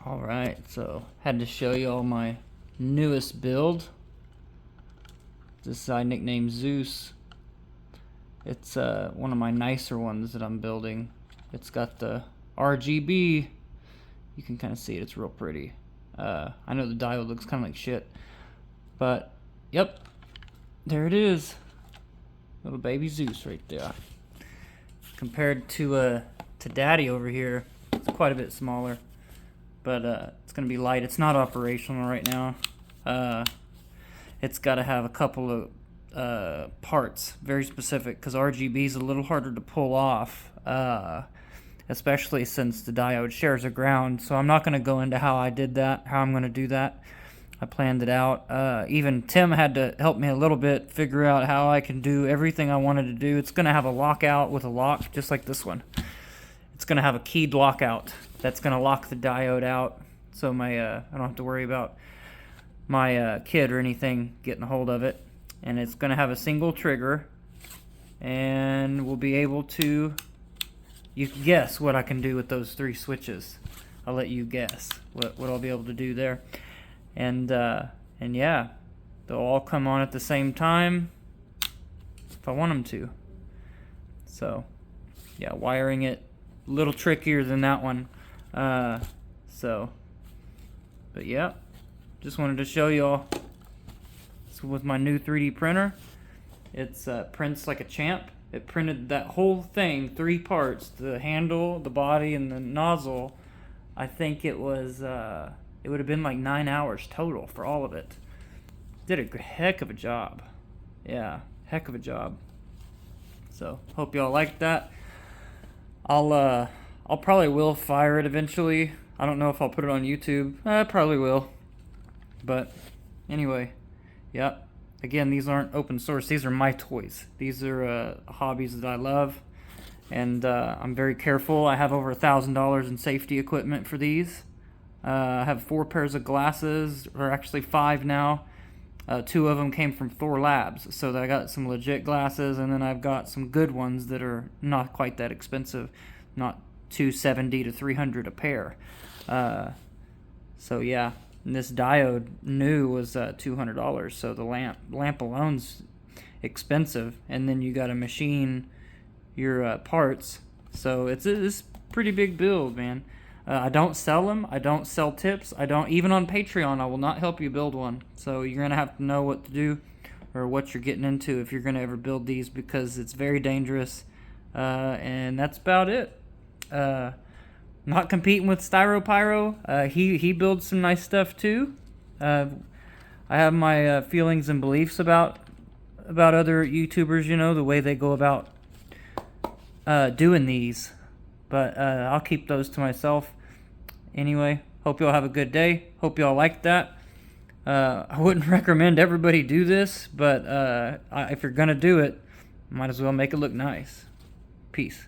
Alright, so had to show you all my newest build. This I nicknamed Zeus. It's one of my nicer ones that I'm building. It's got the RGB. You can kind of see it, it's real pretty. I know the diode looks kind of like shit, but yep, there it is. Little baby Zeus right there. Compared to Daddy over here, it's quite a bit smaller, but it's gonna be light. It's not operational right now. It's got to have a couple of parts, very specific, because RGB is a little harder to pull off, especially since the diode shares a ground. So I'm not going to go into how I did that, how I'm going to do that. I planned it out. Even Tim had to help me a little bit figure out how I can do everything I wanted to do. It's going to have a lockout with a lock, just like this one. It's going to have a keyed lockout that's going to lock the diode out, so I don't have to worry about my kid or anything getting a hold of it. And it's going to have a single trigger, and we'll be able to, you can guess what I can do with those 3 switches. I'll let you guess what I'll be able to do there. And yeah, they'll all come on at the same time if I want them to. So yeah, wiring it a little trickier than that one. But yeah, just wanted to show y'all. So with my new 3D printer, it's prints like a champ. It printed that whole thing, 3 parts, the handle, the body, and the nozzle. I think it was it would have been like 9 hours total for all of it. Did a heck of a job. Yeah, heck of a job. So hope y'all liked that. I'll probably will fire it eventually. I don't know if I'll put it on YouTube. I probably will. But anyway, yep. Again, these aren't open source. These are my toys. These are hobbies that I love, and I'm very careful. I have over $1,000 in safety equipment for these. I have 4 pairs of glasses, or actually 5 now. 2 of them came from Thor Labs, so I got some legit glasses, and then I've got some good ones that are not quite that expensive, not $270 to $300 a pair. So yeah. And this diode new was $200, so the lamp alone's expensive, and then you got to machine your parts. So it's a pretty big build, man. I don't sell them. I don't sell tips. I don't, even on Patreon, I will not help you build one. So you're gonna have to know what to do or what you're getting into if you're gonna ever build these, because it's very dangerous. And that's about it. Not competing with Styropyro. He builds some nice stuff too. I have my feelings and beliefs about other YouTubers, you know, the way they go about doing these. But I'll keep those to myself. Anyway, hope y'all have a good day. Hope y'all like that. I wouldn't recommend everybody do this, but if you're gonna do it, might as well make it look nice. Peace.